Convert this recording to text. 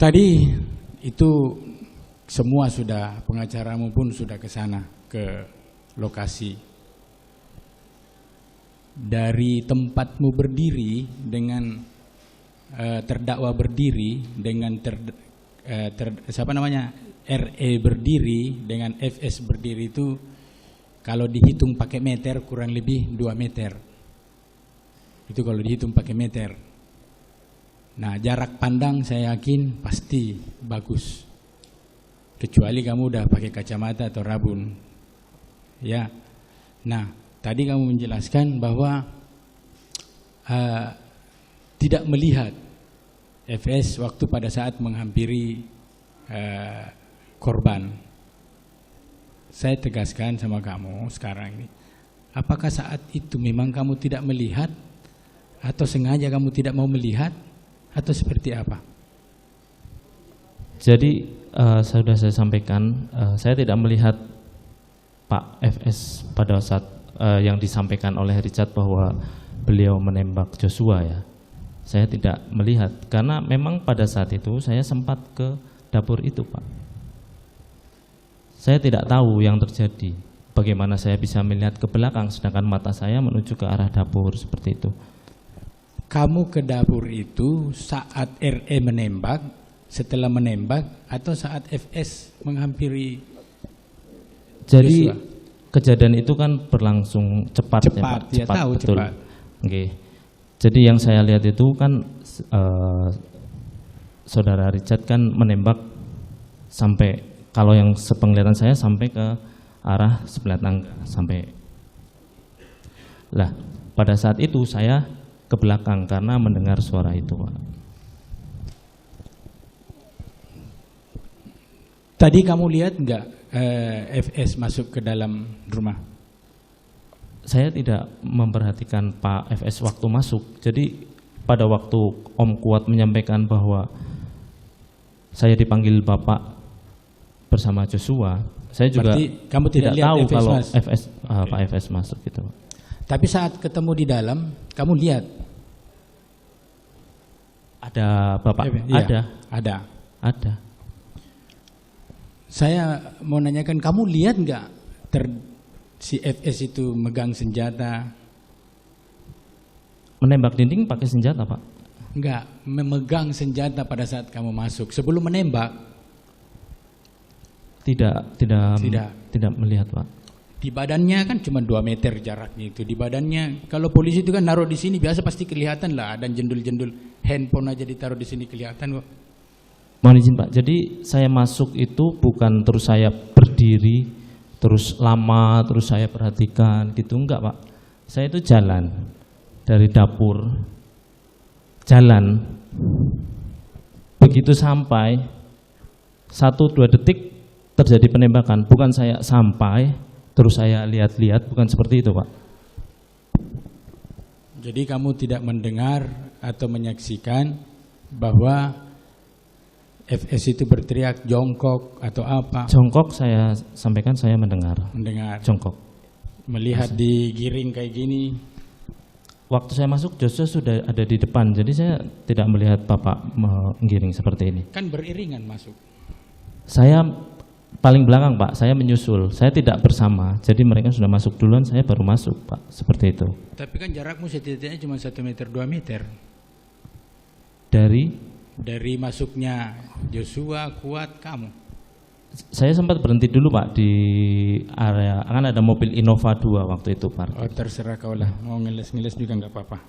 Tadi itu semua sudah, pengacaramu pun sudah ke sana, ke lokasi. Dari tempatmu berdiri dengan terdakwa berdiri dengan RE berdiri dengan FS berdiri itu kalau dihitung pakai meter kurang lebih 2 meter. Itu kalau dihitung pakai meter. Nah, jarak pandang saya yakin pasti bagus. Kecuali kamu udah pakai kacamata atau rabun. Ya. Nah, tadi kamu menjelaskan bahwa tidak melihat FS waktu pada saat menghampiri korban. Saya tegaskan sama kamu sekarang ini, apakah saat itu memang kamu tidak melihat atau sengaja kamu tidak mau melihat atau seperti apa? Jadi sudah saya sampaikan, saya tidak melihat Pak FS pada saat yang disampaikan oleh Richard bahwa beliau menembak Joshua ya. Saya tidak melihat karena memang pada saat itu saya sempat ke dapur itu, Pak. Saya tidak tahu yang terjadi. Bagaimana saya bisa melihat ke belakang sedangkan mata saya menuju ke arah dapur seperti itu. Kamu ke dapur itu saat RE menembak, setelah menembak, atau saat FS menghampiri Jadi Joshua? Kejadian itu kan berlangsung cepat ya, Pak. Ya, tahu betul. cepat. Okay. Jadi yang saya lihat itu kan saudara Richard kan menembak sampai, kalau yang sepenglihatan saya sampai ke arah sebelah tangga sampai. Lah, pada saat itu saya ke belakang karena mendengar suara itu, Pak. Tadi kamu lihat enggak FS masuk ke dalam rumah? Saya tidak memperhatikan Pak FS waktu masuk. Jadi pada waktu Om Kuat menyampaikan bahwa saya dipanggil Bapak bersama Joshua, saya juga kamu tidak lihat tahu FS kalau masuk. Pak FS masuk gitu. Tapi saat ketemu di dalam, kamu lihat ada Bapak? Iya, ada. Saya mau nanyakan, kamu lihat nggak si FS itu megang senjata? Menembak dinding pakai senjata, Pak? Enggak, memegang senjata pada saat kamu masuk. Sebelum menembak? Tidak melihat, Pak. Di badannya kan cuma 2 meter jaraknya itu. Di badannya, kalau polisi itu kan naruh di sini biasa pasti kelihatan lah. Ada jendul-jendul handphone aja ditaruh di sini kelihatan kok. Mohon izin, Pak. Jadi saya masuk itu bukan terus saya berdiri, terus lama, terus saya perhatikan gitu, enggak, Pak. Saya itu jalan dari dapur, jalan. Begitu sampai 1-2 detik terjadi penembakan. Bukan saya sampai terus saya lihat-lihat, bukan seperti itu, Pak. Jadi kamu tidak mendengar atau menyaksikan bahwa FS itu berteriak jongkok atau apa? Jongkok saya sampaikan, saya mendengar. Mendengar. Jongkok. Melihat digiring kayak gini. Waktu saya masuk Joshua sudah ada di depan, jadi saya tidak melihat Bapak menggiring seperti ini. Kan beriringan masuk. Saya paling belakang, Pak. Saya menyusul. Saya tidak bersama. Jadi mereka sudah masuk duluan, saya baru masuk, Pak. Seperti itu. Tapi kan jarakmu setidaknya cuma 1 meter 2 meter. Dari masuknya Joshua, Kuat, kamu. Saya sempat berhenti dulu, Pak, di area, kan ada mobil Innova 2 waktu itu, Pak. Oh, terserah kau lah, mau ngeles-ngeles juga nggak apa-apa.